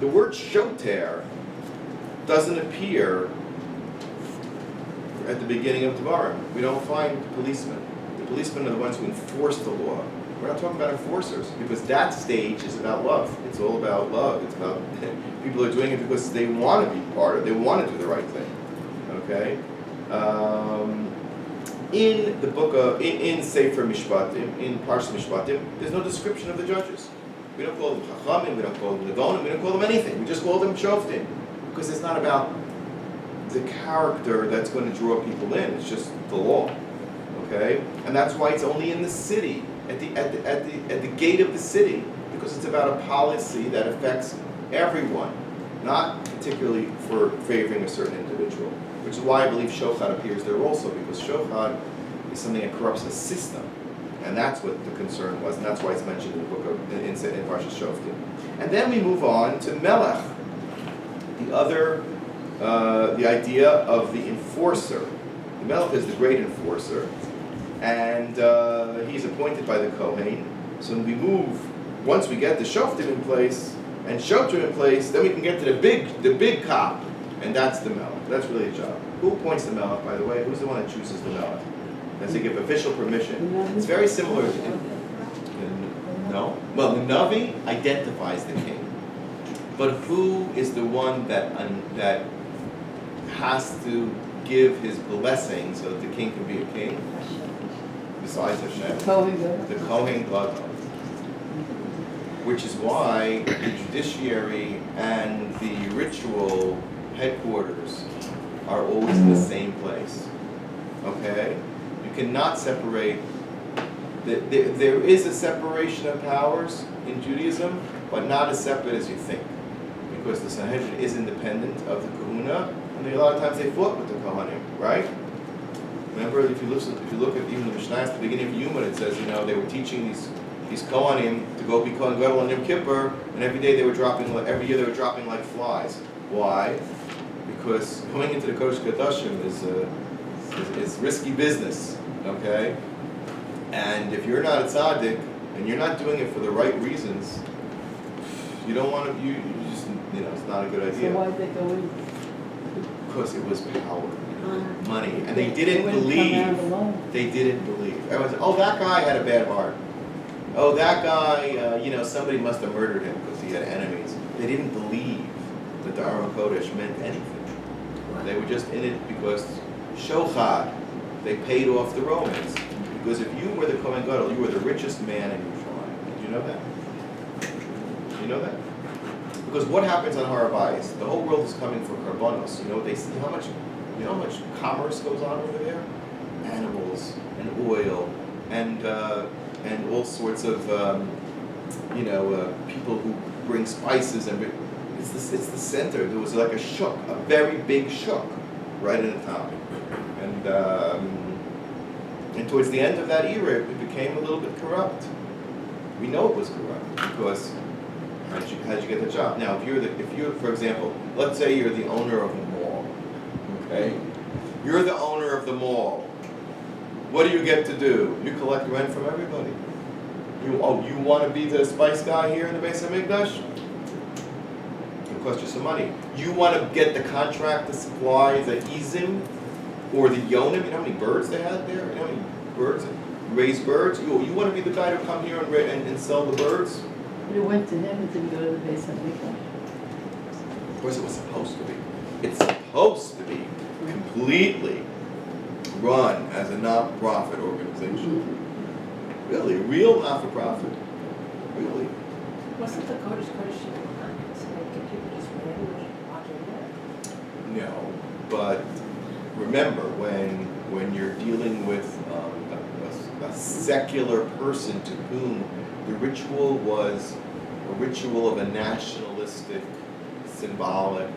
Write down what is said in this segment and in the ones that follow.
the word shoter doesn't appear at the beginning of Devarim. We don't find policemen. The policemen are the ones who enforce the law. We're not talking about enforcers, because that stage is about love. It's all about love. It's about people are doing it because they want to be part of it. They want to do the right thing. Okay? In the book of, in Sefer Mishpatim, in Parsha Mishpatim, there's no description of the judges. We don't call them Chachamim, we don't call them Levonim, we don't call them anything. We just call them Shoftim. Because it's not about the character that's going to draw people in. It's just the law. Okay? And that's why it's only in the city, at the gate of the city, because it's about a policy that affects everyone, not particularly for favoring a certain individual. Which is why I believe Shochad appears there also, because Shochad is something that corrupts the system. And that's what the concern was, and that's why it's mentioned in the book of, in Parsha Shoftim. And then we move on to Melech, the other, the idea of the enforcer. The Melech is the great enforcer, and he's appointed by the Kohen. So we move, once we get the Shoftim in place, and Shoftim in place, then we can get to the big cop, and that's the Melech. That's really a job. Who appoints the Melech, by the way? Who's the one that chooses the Melech? Does he give official permission? It's very similar to... No? Well, the Navi identifies the king. But who is the one that has to give his blessing so that the king can be a king? Besides Hashem? The Kohen Gadol. Which is why the judiciary and the ritual headquarters are always in the same place. Okay? You cannot separate. There is a separation of powers in Judaism, but not as separate as you think. Because the Sanhedrin is independent of the Kahuna, and a lot of times they fought with the Kohanim, right? Remember, if you look at even the Mishnah at the beginning of Yuma, it says, they were teaching these Kohanim to go be Kohen Gadol on Yom Kippur, and every year they were dropping like flies. Why? Because going into the Kodesh Kodashim is risky business, okay? And if you're not a tzaddik, and you're not doing it for the right reasons, you don't want to, you just, it's not a good idea. So why did they go in? Because it was power, money, and they didn't believe. They didn't believe. Everyone said, "Oh, that guy had a bad heart. Oh, that guy, somebody must have murdered him because he had enemies." They didn't believe that the Aron Kodesh meant anything. They were just in it because Shochad, they paid off the Romans. Because if you were the Kohen Gadol, you were the richest man in Yerushalayim. Did you know that? You know that? Because what happens on Har HaBayis? The whole world is coming for karbanos. They see how much commerce goes on over there? Animals and oil and all sorts of people who bring spices, and it's the center. There was like a shuk, a very big shuk, right in the top, and towards the end of that era, it became a little bit corrupt. We know it was corrupt because how did you get the job? Now, if you're, for example, let's say you're the owner of a mall, okay? You're the owner of the mall. What do you get to do? You collect rent from everybody. You want to be the spice guy here in the Beis HaMikdash? It'll cost you some money. You want to get the contract to supply the izim or the yonim? You know how many birds they had there? You know how many birds? Raise birds? You want to be the guy to come here and sell the birds? You went to him and didn't go to the Beis HaMikdash? Of course it was supposed to be. It's supposed to be completely run as a non-profit organization. Mm-hmm. Really, a real not-for-profit. Really. Wasn't the Kodesh so like people just randomly walking there? No, but remember when you're dealing with a secular person to whom the ritual was a ritual of a nationalistic, symbolic,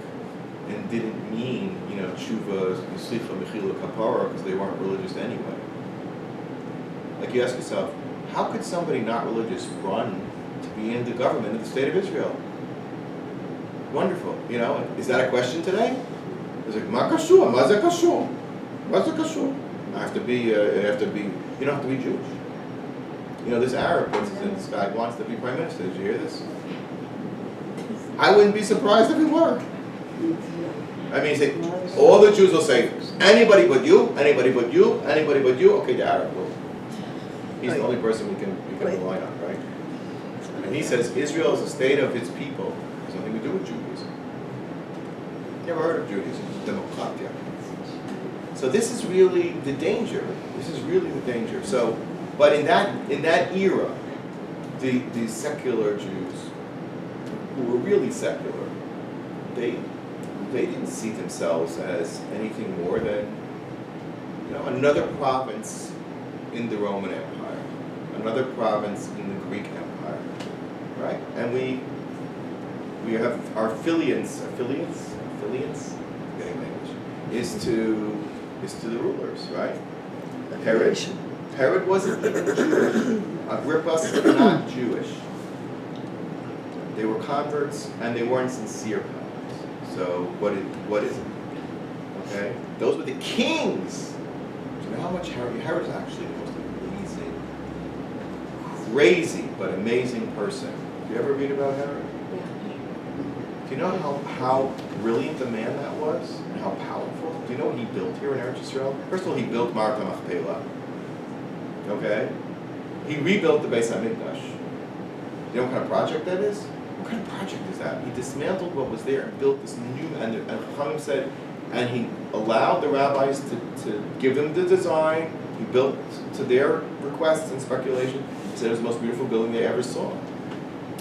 and didn't mean, tshuva, yislicha, mechila, kapara, because they weren't religious anyway. Like you ask yourself, how could somebody not religious run to be in the government of the state of Israel? Wonderful, is that a question today? It's like, ma kashur, ma ze kashur, ma ze kashur. You don't have to be Jewish. This Arab princess in the sky wants to be prime minister. Did you hear this? I wouldn't be surprised if it were. I mean, say, all the Jews will say, anybody but you, anybody but you, anybody but you. Okay, the Arab will. He's the only person we can rely on, right? And he says Israel is a state of its people. It has nothing to do with Judaism. Never heard of Judaism, Democratia. So this is really the danger. This is really the danger. So, but in that era, the secular Jews, who were really secular, they didn't see themselves as anything more than, another province in the Roman Empire, another province in the Greek Empire, right? And we have our affiliates, getting language, is to the rulers, right? Herod wasn't even Jewish. Agrippa's not Jewish. They were converts and they weren't sincere converts. So what is it? Okay? Those were the kings. Do you know how much Herod is actually the most amazing, crazy but amazing person. Do you ever read about Herod? Yeah. Do you know how brilliant a man that was? And how powerful? Do you know what he built here in Eretz Yisrael? First of all, he built Marat HaMachpelah. Okay? He rebuilt the Beis HaMikdash. You know what kind of project that is? What kind of project is that? He dismantled what was there and built this new, and Chachamim said, and he allowed the rabbis to give him the design. He built to their requests and speculation. He said it was the most beautiful building they ever saw.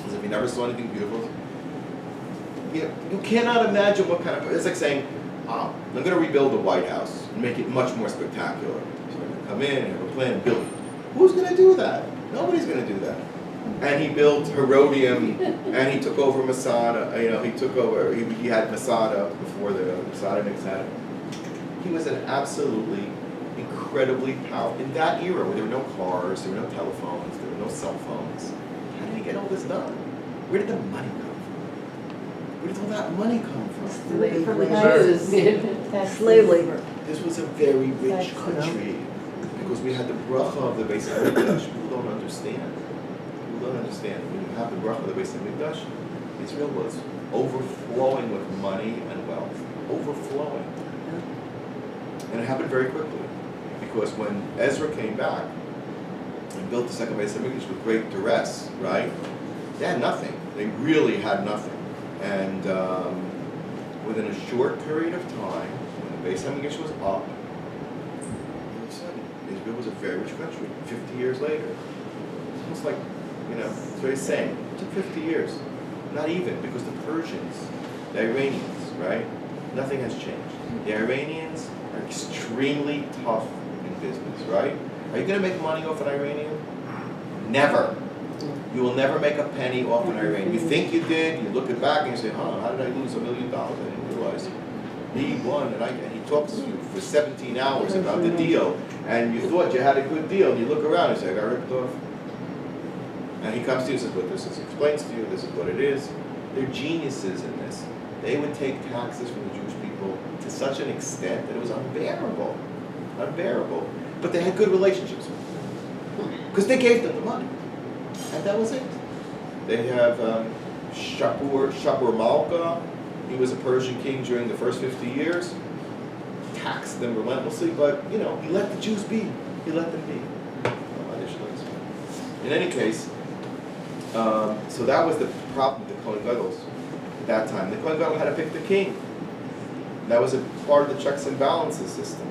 As if he never saw anything beautiful. You cannot imagine what kind of, it's like saying, I'm going to rebuild the White House and make it much more spectacular. So I'm going to come in and have a plan and build it. Who's going to do that? Nobody's going to do that. And he built Herodium, and he took over Masada. He had Masada before the Masada had it. He was an absolutely incredibly powerful, in that era where there were no cars, there were no telephones, there were no cell phones. How did he get all this done? Where did the money come from? Where did all that money come from? From the Jews. Slave labor. This was a very rich country because we had the bracha of the Beis HaMikdash. People don't understand. When you have the bracha of the Beis HaMikdash, Israel was overflowing with money and wealth. Overflowing. And it happened very quickly. Because when Ezra came back and built the second Beis HaMikdash with great duress, right? They had nothing. They really had nothing. And within a short period of time, when the Beis HaMikdash was up, all of a sudden, Israel was a very rich country. 50 years later. It's almost like, it's very same. It took 50 years. Not even, because the Persians, the Iranians, right? Nothing has changed. The Iranians are extremely tough in business, right? Are you going to make money off an Iranian? Never. You will never make a penny off an Iranian. You think you did, you look it back and you say, how did I lose $1 million? I didn't realize. He won, and he talks to you for 17 hours about the deal, and you thought you had a good deal, and you look around and say, I got ripped off. And he comes to you and says, what this is, explains to you, this is what it is. They're geniuses in this. They would take taxes from the Jewish people to such an extent that it was unbearable. Unbearable. But they had good relationships with them. Because they gave them the money. And that was it. They have Shapur Malka. He was a Persian king during the first 50 years. Taxed them relentlessly, but, he let the Jews be. He let them be. In any case, so that was the problem with the Kohen Gadol at that time. The Kohen Gadol had to pick the king. That was a part of the checks and balances system.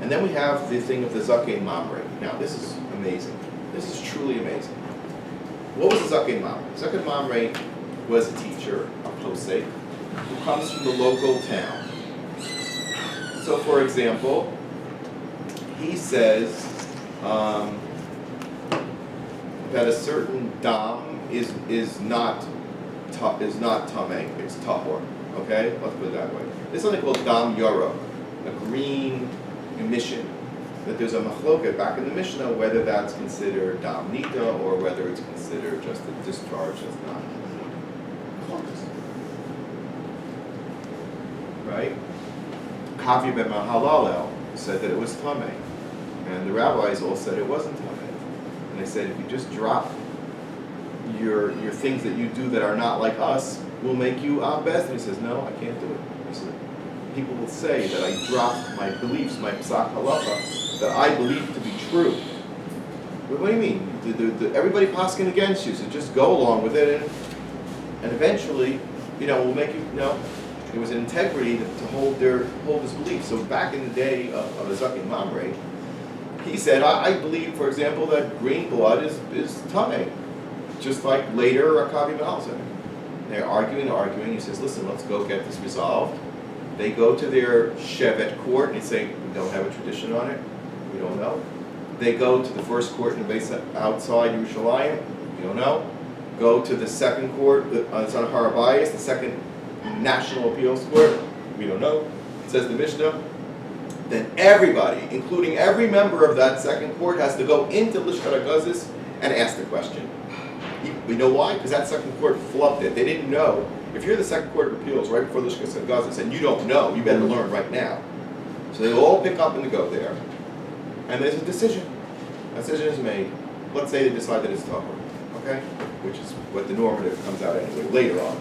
And then we have the thing of the Zakein Mamre. Now, this is amazing. This is truly amazing. What was the Zakein Mamre? Zakein Mamre was a teacher, a posek, who comes from the local town. So, for example, he says that a certain dam is not tameh, it's tahor. Okay, let's put it that way. There's something called dam yara, a green emission. That there's a machloket back in the Mishnah whether that's considered dam nita or whether it's considered just a discharge that's not. Right? Kavi ben Mahalalel said that it was tameh, and the rabbis all said it wasn't tameh. And they said if you just drop your things that you do that are not like us will make you best. And he says, no, I can't do it. He said, people will say that I dropped my beliefs, my psak halacha, that I believe to be true. What do you mean? Everybody paskin against you, so just go along with it, and eventually, will make you, it was an integrity to hold his belief. So back in the day of Azakin Mamre, he said, I believe, for example, that green blood is tamei, just like later Rakabi Malzah. They're arguing. He says, listen, let's go get this resolved. They go to their shevet court and they say, we don't have a tradition on it. We don't know. They go to the first court in the base outside Yerushalayim. We don't know. Go to the second court, it's on Harabayas, the second National Appeals Court. We don't know. It says the Mishnah. Then everybody, including every member of that second court, has to go into Lishkat HaGazis and ask the question. We know why? Because that second court flubbed it. They didn't know. If you're the second court of appeals right before Lishkat HaGazis and you don't know, you better learn right now. So they all pick up and go there. And there's a decision. A decision is made. Let's say they decide that it's tougher. Okay? Which is what the normative comes out anyway, later on.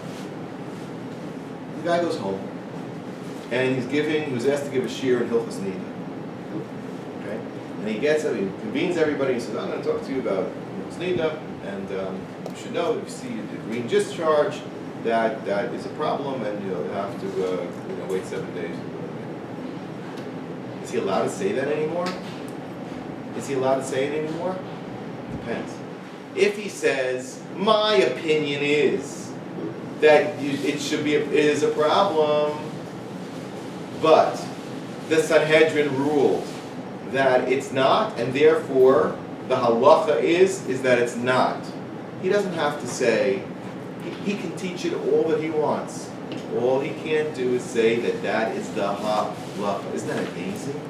The guy goes home. And he was asked to give a shiur in Hilchos Nida. Okay? And he gets up, he convenes everybody, and says, I'm going to talk to you about Hilchos Nida, and you should know that if you see the green discharge, that is a problem, and you have to wait 7 days. Is he allowed to say that anymore? Is he allowed to say it anymore? Depends. If he says, my opinion is that it is a problem, but the Sanhedrin ruled that it's not, and therefore the halacha is that it's not. He doesn't have to say, he can teach it all that he wants. All he can't do is say that is the halacha. Isn't that amazing?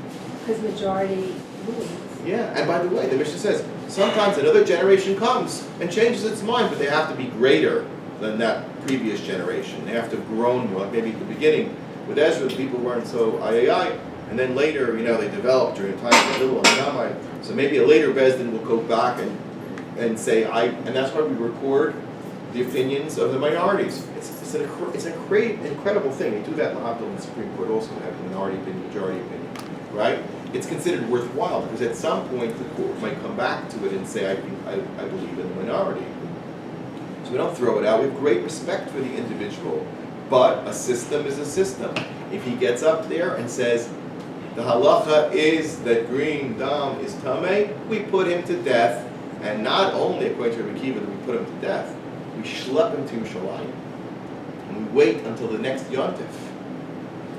Because majority rules. Yeah, and by the way, the Mishnah says, sometimes another generation comes and changes its mind, but they have to be greater than that previous generation. They have to have grown more. Maybe at the beginning, with Ezra, the people weren't so and then later, they developed during the time of the Hillel and Shammai. So maybe a later Bezdin will go back and say, and that's why we record the opinions of the minorities. It's an incredible thing. They do that in the Supreme Court also, have a minority opinion, majority opinion, right? It's considered worthwhile because at some point the court might come back to it and say, I believe in the minority. So we don't throw it out. We have great respect for the individual, but a system is a system. If he gets up there and says, the halacha is that green dam is tamei, we put him to death, and not only according to Rabbi Kiva that we put him to death, we schlep him to Yerushalayim, and we wait until the next yontif,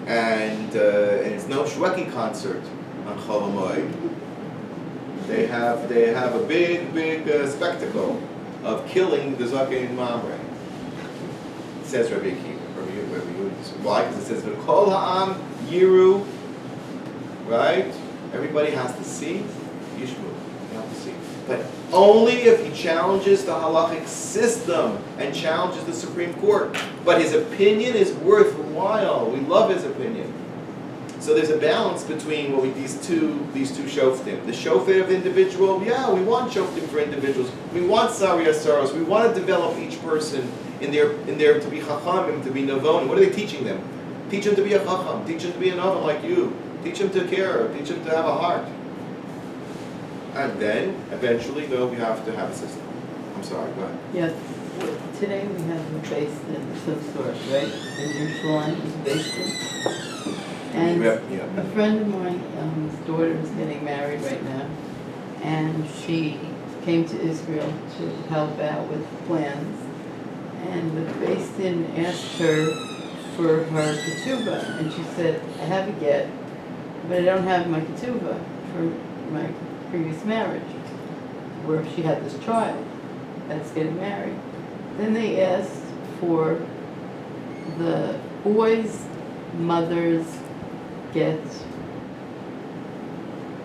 and it's no Shweki concert on Chol HaMoed. They have a big spectacle of killing the Zaken Mamre. Says Rabbi Kiva. Why? Because it says V'kol ha'am yiru. Right? Everybody has to see. Yishmu. They have to see. But only if he challenges the halachic system and challenges the Supreme Court. But his opinion is worthwhile. We love his opinion. So there's a balance between these two shoftim. The shofet of the individual, yeah, we want shoftim for individuals. We want sariyas saros. We want to develop each person in their to be chachamim, to be navonim. What are they teaching them? Teach them to be a chacham. Teach them to be a navon like you. Teach them to care. Teach them to have a heart. And then, eventually, though, we have to have a system. I'm sorry, go ahead. Yeah, today we have a basement of some sort, right? In Yerushalayim is a basement. And a friend of mine, his daughter is getting married right now, and she came to Israel to help out with plans. And the Beis Din asked her for her ketubah, and she said, I have a get, but I don't have my ketubah for my previous marriage, where she had this child that's getting married. Then they asked for the boy's mother's get,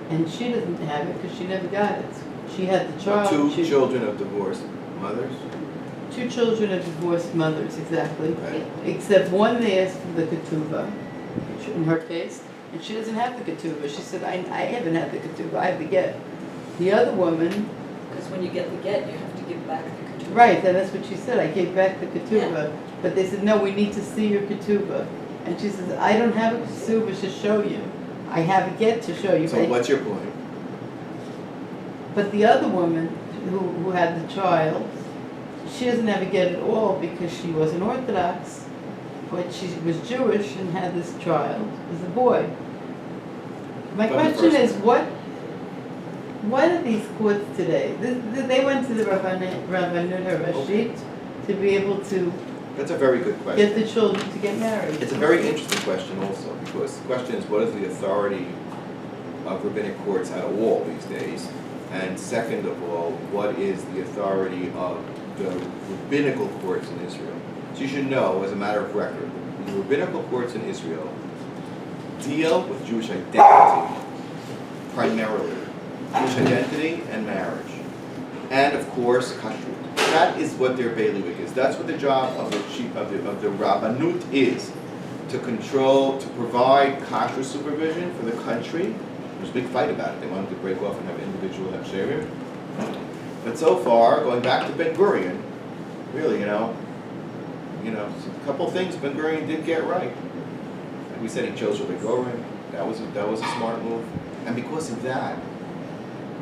and she doesn't have it because she never got it. She had the child. Two children of divorced mothers? Two children of divorced mothers, exactly. Right. Except one they asked for the ketubah, in her case, and she doesn't have the ketubah. She said, I haven't had the ketubah, I have the get. The other woman... Because when you get the get, you have to give back the ketubah. Right, and that's what she said. I gave back the ketubah, but they said, no, we need to see your ketubah. And she says, I don't have a ketubah to show you. I have a get to show you. So what's your point? But the other woman who had the child, she doesn't have a get at all because she wasn't Orthodox, but she was Jewish and had this child as a boy. My question is, what are these courts today? They went to the Rabbanut Harashit to be able to That's a very good question. get the children to get married. It's a very interesting question also, because the question is, what is the authority of rabbinic courts at all these days? And second of all, what is the authority of the rabbinical courts in Israel? So you should know, as a matter of record, the rabbinical courts in Israel deal with Jewish identity primarily. Jewish identity and marriage. And of course, kashrut. That is what their bailiwick is. That's what the job of the Rabbanut is. To control, to provide kashrut supervision for the country. There's a big fight about it. They wanted to break off and have individual hechsherim. But so far, going back to Ben Gurion, really, a couple things Ben Gurion did get right. Like we said, he chose Rabbi Goren. That was a smart move. And because of that,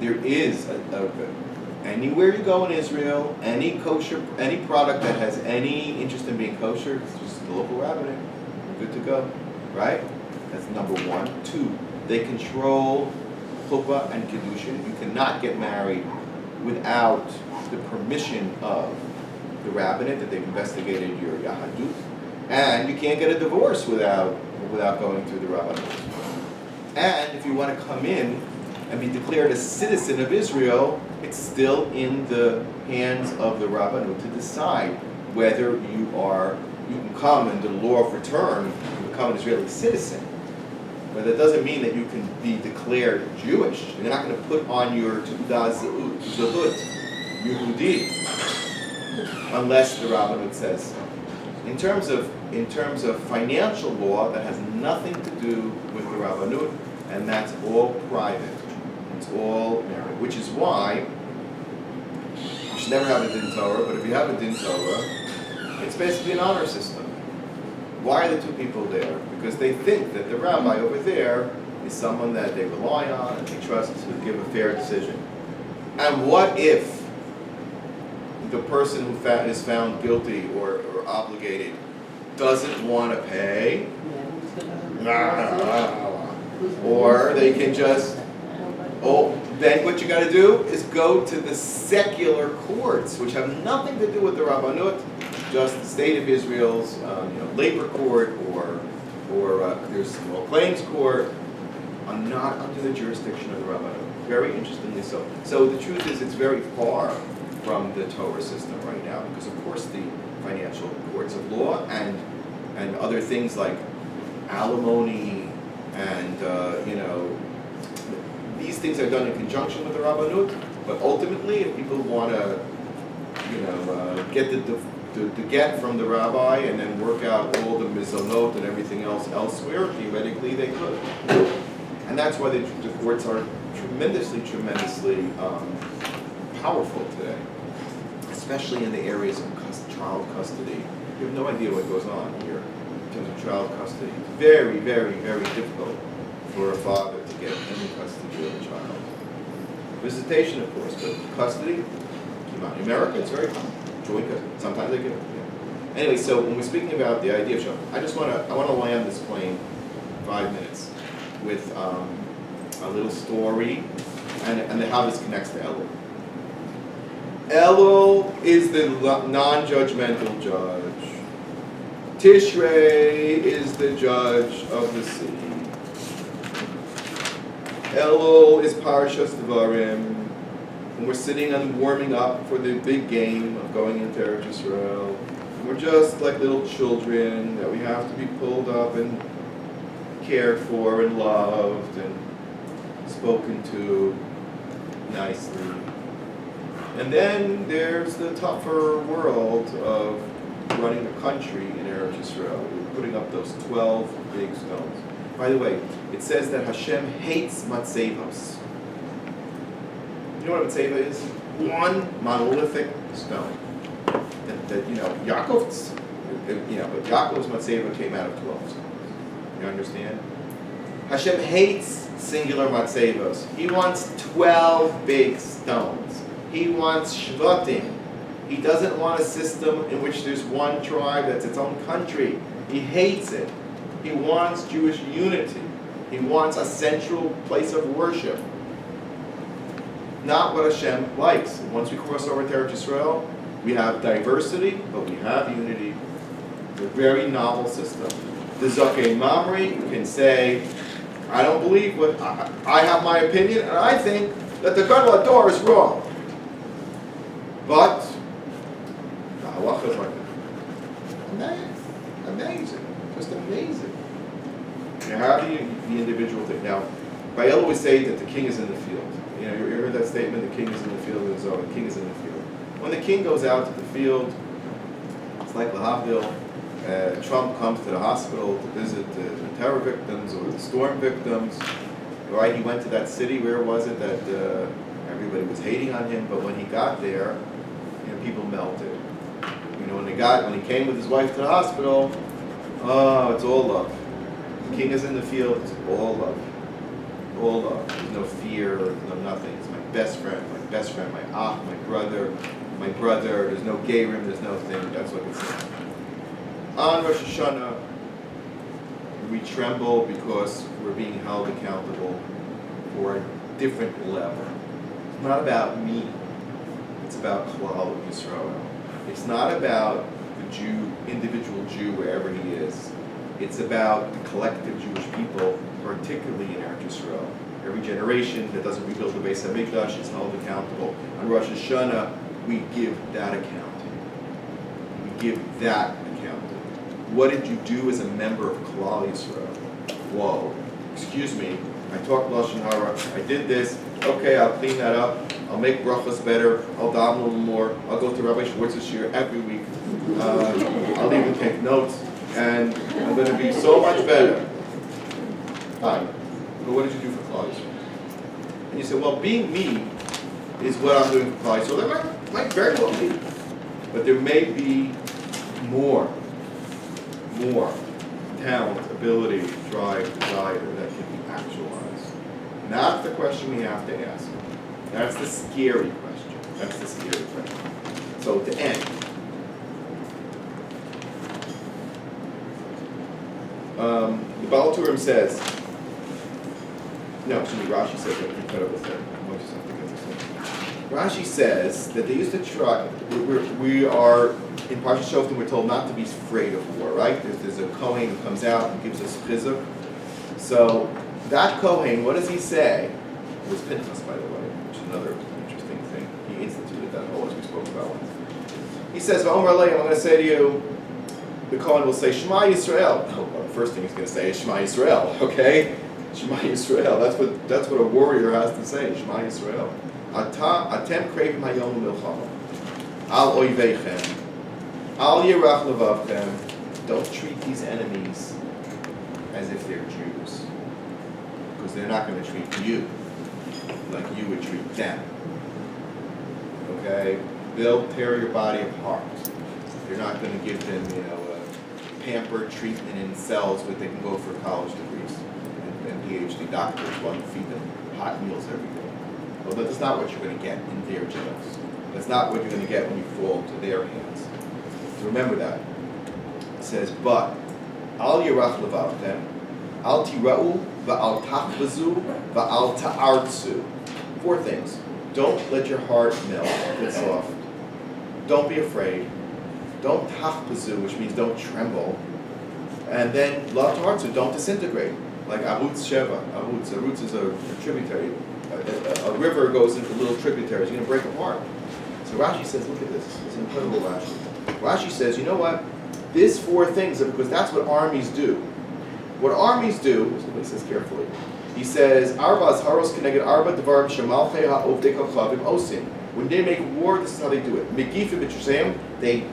there is anywhere you go in Israel, any product that has any interest in being kosher, it's just the local rabbinate. You're good to go, right? That's number one. Two, they control chuppah and kiddushin. You cannot get married without the permission of the rabbinate that they've investigated your yahadut, and you can't get a divorce without going through the rabbinate. And if you want to come in and be declared a citizen of Israel, it's still in the hands of the Rabbanut to decide whether you can come in the law of return to become an Israeli citizen. But that doesn't mean that you can be declared Jewish. You're not going to put on your Teudat Zehut, Yehudi, unless the Rabbanut says so. In terms of financial law, that has nothing to do with the Rabbanut, and that's all private. It's all married, which is why you should never have a din Torah, but if you have a din Torah, it's basically an honor system. Why are the two people there? Because they think that the rabbi over there is someone that they rely on and they trust to give a fair decision. And what if the person who is found guilty or obligated doesn't want to pay? Or they can just, then what you got to do is go to the secular courts, which have nothing to do with the Rabbanut, just the state of Israel's labor court or there's small claims court, are not under the jurisdiction of the Rabbanut. Very interestingly so. So the truth is, it's very far from the Torah system right now, because of course the financial courts of law and other things like alimony and these things are done in conjunction with the Rabbanut. But ultimately, if people want to get the get from the rabbi and then work out all the mizonot and everything else elsewhere, theoretically they could. And that's why the courts are tremendously powerful today, especially in the areas of child custody. You have no idea what goes on here in terms of child custody. It's very, very, very difficult for a father to get any custody of a child. Visitation, of course, but custody, in America, it's very common. Joint custody. Sometimes they give it. Yeah. Anyway, so when we're speaking about the idea of Shoftim, I want to land this plane 5 minutes with a little story and how this connects to Elul. Elul is the non-judgmental judge. Tishrei is the judge of the sea. Elul is Parshas Devarim. And we're sitting and warming up for the big game of going into Eretz Yisrael. And we're just like little children that we have to be pulled up and cared for and loved and spoken to nicely. And then there's the tougher world of running a country in Eretz Yisrael. We're putting up those 12 big stones. By the way, it says that Hashem hates matzevos. You know what a matzeva is? One monolithic stone. that Yaakov's, but Yaakov's matzeva came out of 12 stones. You understand? Hashem hates singular matzevos. He wants 12 big stones. He wants Shoftim. He doesn't want a system in which there's one tribe that's its own country. He hates it. He wants Jewish unity. He wants a central place of worship. Not what Hashem likes. Once we cross over to Eretz Yisrael, we have diversity, but we have unity. It's a very novel system. The Zakei Mamri can say, I don't believe what I have my opinion, and I think that the Gadol Hador is wrong. But the halacha is like that. Amazing, just amazing. You have the individual thing. Now, Baal always say that the king is in the field. You heard that statement, the king is in the field, and so the king is in the field. When the king goes out to the field, it's like Lahavdil. Trump comes to the hospital to visit the terror victims or the storm victims. Right? He went to that city, where was it, that everybody was hating on him, but when he got there, people melted. When he came with his wife to the hospital, oh, it's all love. The king is in the field, it's all love. All love. There's no fear, there's no nothing. It's my best friend, my brother, there's no gay room, there's no thing. That's what it's saying. On Rosh Hashanah, we tremble because we're being held accountable for a different level. It's not about me. It's about Klal Yisrael. It's not about the individual Jew, wherever he is. It's about the collective Jewish people, particularly in Eretz Yisrael. Every generation that doesn't rebuild the Beis HaMikdash is held accountable. On Rosh Hashanah, we give that accounting. We give that accounting. What did you do as a member of Klal Yisrael? Whoa, excuse me, I talked Lashon Hara, I did this, okay, I'll clean that up, I'll make brachas better, I'll daven a little more, I'll go to Rabbi Schwartz's Shiur every week, I'll even take notes, and I'm going to be so much better. Fine, but what did you do for Klal Yisrael? And you say, well, being me is what I'm doing for Klal Yisrael. That might very well be, but there may be more talent, ability, drive, desire that can be actualized. And that's the question we have to ask. That's the scary question. So to end, the Baal Turim says, Rashi says an incredible thing. Rashi says that they used to try, we are, in Parshat Shoftim, we're told not to be afraid of war, right? There's a Kohen who comes out and gives us chizuk. So that Kohen, what does he say? It was Pinchas, by the way, which is another interesting thing. He instituted that whole, as we spoke about once. He says, V'omer Lei, I'm going to say to you, the Kohen will say, Shema Yisrael. Well, the first thing he's going to say is Shema Yisrael, okay? Shema Yisrael, that's what a warrior has to say, Shema Yisrael. Atem krevim hayom milchama. Al oiveichem. Al yirach levavchem. Don't treat these enemies as if they're Jews, because they're not going to treat you like you would treat them. Okay? They'll tear your body apart. You're not going to give them, a pampered treatment in cells where they can go for college degrees and PhD doctors while you feed them hot meals every day. Well, that's not what you're going to get in their jails. That's not what you're going to get when you fall into their hands. So remember that. It says, but al yirach levavtem, al tira'u, va'al tachbazu, va'al ta'artzu. 4 things. Don't let your heart melt, get soft. Don't be afraid. Don't tachbazu, which means don't tremble. And then la ta'artzu, don't disintegrate. Like Arutz Sheva. Arutz is a tributary. A river goes into little tributaries. You're going to break apart. So Rashi says, look at this. It's incredible, Rashi. Rashi says, you know what? These 4 things are because that's what armies do. What armies do, he says carefully, he says, Arba haros keneged arba devarim shemalchei ha'ovdei kochavim osim. When they make war, this is how they do it. Megifim b'truseim, they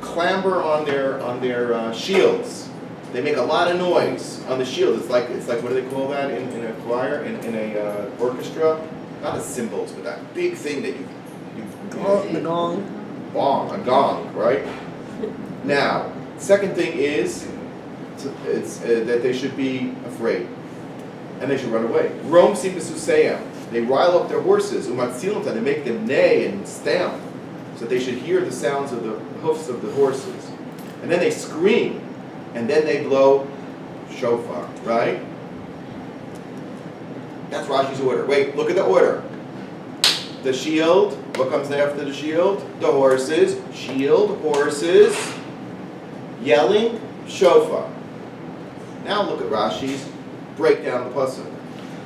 clamber on their shields. They make a lot of noise on the shield. It's like what do they call that in a choir, in a orchestra? Not the cymbals, but that big thing that you the gong. gong, right? Now, second thing is that they should be afraid, and they should run away. Rome seems to say they rile up their horses, umatzilim, and they make them neigh and stamp, so they should hear the sounds of the hoofs of the horses. And then they scream, and then they blow shofar, right? That's Rashi's order. Wait, look at the order. The shield, what comes after the shield? The horses, shield, horses, yelling, shofar. Now look at Rashi's, break down the pasuk.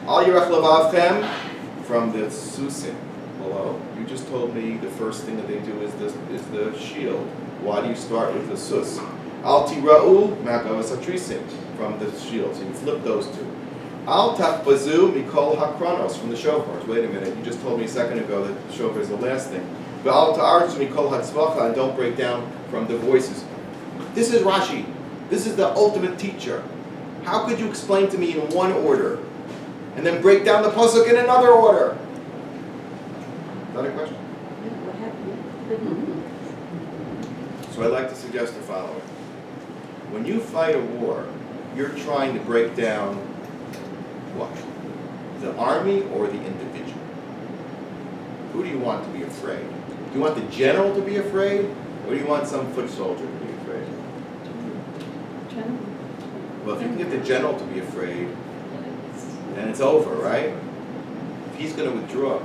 Al yirach levavchem, from the susim. Hello, you just told me the first thing that they do is the shield. Why do you start with the sus? Al tira'u ma'gavas hatrisim, from the shield. So you flip those two. Al tachbazu mikol hakranos, from the shofars. Wait a minute, you just told me a second ago that the shofar is the last thing. But al ta'arzu mikol hatzvacha, and don't break down from the voices. This is Rashi. This is the ultimate teacher. How could you explain to me in one order and then break down the pasuk in another order? Is that a question? What happened? So I'd like to suggest the following. When you fight a war, you're trying to break down what? The army or the individual? Who do you want to be afraid? Do you want the general to be afraid, or do you want some foot soldier to be afraid? Well, if you can get the general to be afraid, then it's over, right? If he's going to withdraw.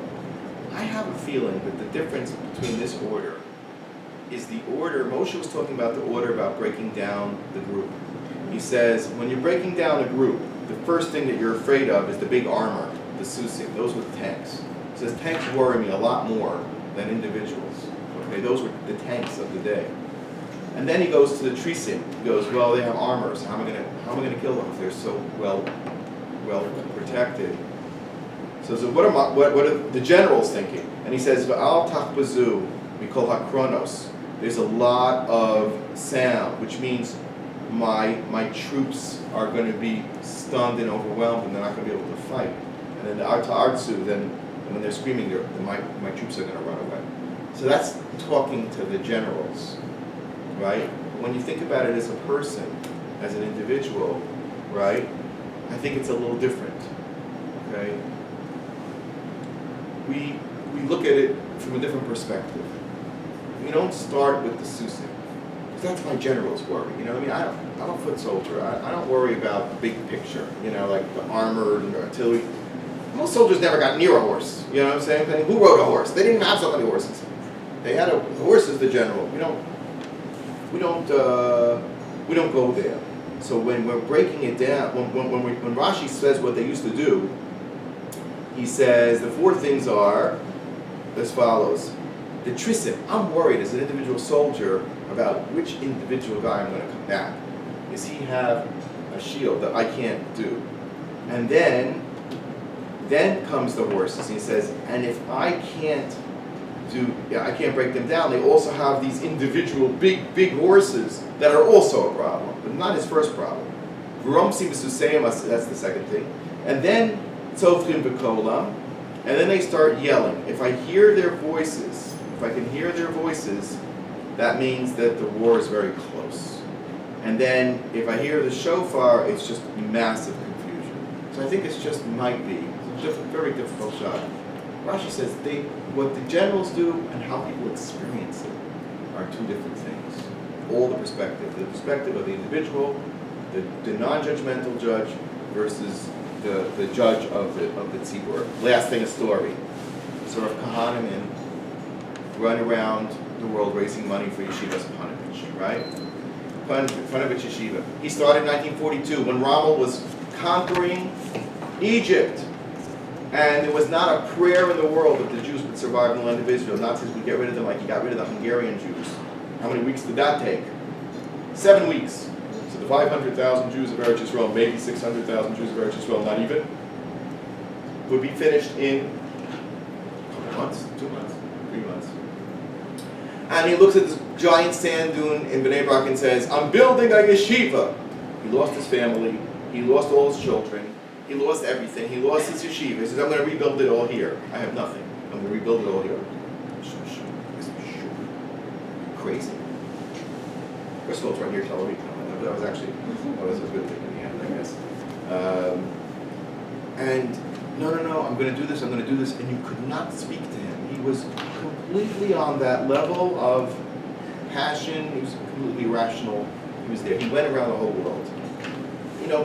I have a feeling that the difference between this order is the order. Moshe was talking about the order about breaking down the group. He says, when you're breaking down a group, the first thing that you're afraid of is the big armor, the susim, those with tanks. He says, tanks worry me a lot more than individuals. Okay, those were the tanks of the day. And then he goes to the trisim. He goes, well, they have armors. How am I going to kill them if they're so well protected? So what are the generals thinking? And he says, V'al tachbazu mikol hakronos. There's a lot of sound, which means my troops are going to be stunned and overwhelmed, and they're not going to be able to fight. And then the artsu, then when they're screaming, my troops are going to run away. So that's talking to the generals, right? When you think about it as a person, as an individual, right? I think it's a little different, okay? We look at it from a different perspective. We don't start with the susim. That's my general's worry. You know what I mean? I'm a foot soldier. I don't worry about the big picture, like the armor and the artillery. Most soldiers never got near a horse. You know what I'm saying? Who rode a horse? They didn't even have so many horses. They had a horse as the general. We don't go there. So when we're breaking it down, when Rashi says what they used to do, he says the four things are as follows. The trisim, I'm worried as an individual soldier about which individual guy I'm going to combat. Does he have a shield that I can't do? And then comes the horses. He says, and if I can't break them down, they also have these individual big horses that are also a problem, but not his first problem. That's the second thing. And then Shoftim b'kolam, and then they start yelling. If I hear their voices, if I can hear their voices, that means that the war is very close. And then if I hear the shofar, it's just massive confusion. So I think it's just might be a very difficult shot. Rashi says what the generals do and how people experience it are two different things. All the perspective of the individual, the non-judgmental judge versus the judge of the tzibur. Last thing, a story. So Rav Kahaneman run around the world raising money for Yeshivas Panovich, right? Panovich Yeshiva. He started in 1942 when Rommel was conquering Egypt. And there was not a prayer in the world that the Jews would survive in the land of Israel. Nazis would get rid of them like he got rid of the Hungarian Jews. How many weeks did that take? 7 weeks. So the 500,000 Jews of Eretz Yisrael, maybe 600,000 Jews of Eretz Yisrael, not even, would be finished in a couple months, 2 months, 3 months. And he looks at this giant sand dune in Bnei Brak and says, I'm building a yeshiva. He lost his family. He lost all his children. He lost everything. He lost his yeshiva. He says, I'm going to rebuild it all here. I have nothing. I'm going to rebuild it all here. crazy? First of all, it's right near Tel Aviv. That was a good thing in the end, I guess. And no, I'm going to do this, and you could not speak to him. He was completely on that level of passion. He was completely rational. He was there. He went around the whole world.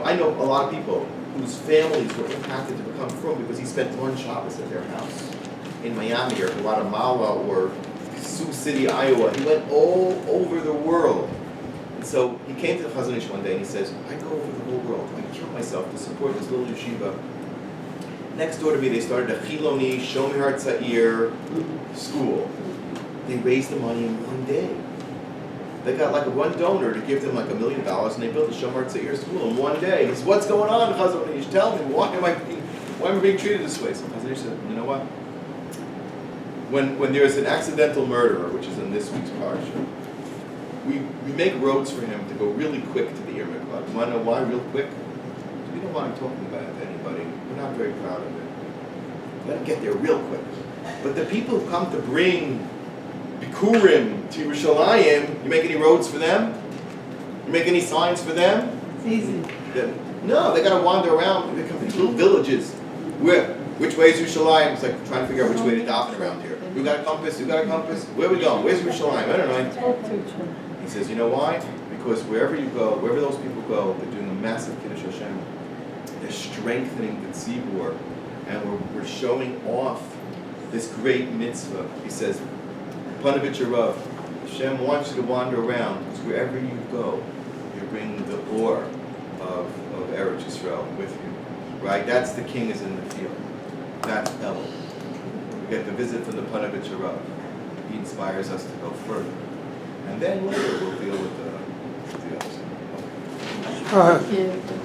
I know a lot of people whose families were impacted to become frum because he spent one Shabbos at their house in Miami or Guatemala or Sioux City, Iowa. He went all over the world. And so he came to the Chazon Ish one day and he says, I go over the whole world. I kill myself to support this little yeshiva. Next door to me, they started a Chiloni, Shomer Tzair school. They raised the money in one day. They got like one donor to give them like $1 million, and they built a Shomer Tzair school in one day. He says, what's going on, Chazon Ish? Tell me, why am I being treated this way? So Chazon Ish said, you know what? When there's an accidental murderer, which is in this week's parsha, we make roads for him to go really quick to the Ir Miklat. You want to know why real quick? We don't want him talking about it to anybody. We're not very proud of it. Let him get there real quick. But the people who come to bring Bikurim to Yerushalayim, you make any roads for them? You make any signs for them? It's easy. No, they got to wander around. They come to little villages. Which way is Yerushalayim? It's like trying to figure out which way to daven around here. Who got a compass? Where are we going? Where's Yerushalayim? I don't know. He says, you know why? Because wherever you go, wherever those people go, they're doing a massive Kiddush Hashem. They're strengthening the tzibur, and we're showing off this great mitzvah. He says, Panovich Arav, Hashem wants you to wander around, because wherever you go, you're bringing the ore of Eretz Yisrael with you. Right? That's the king is in the field. That's Elul. We get the visit from the Panovich Arav. He inspires us to go further. And then later we'll deal with the other side. Thank you.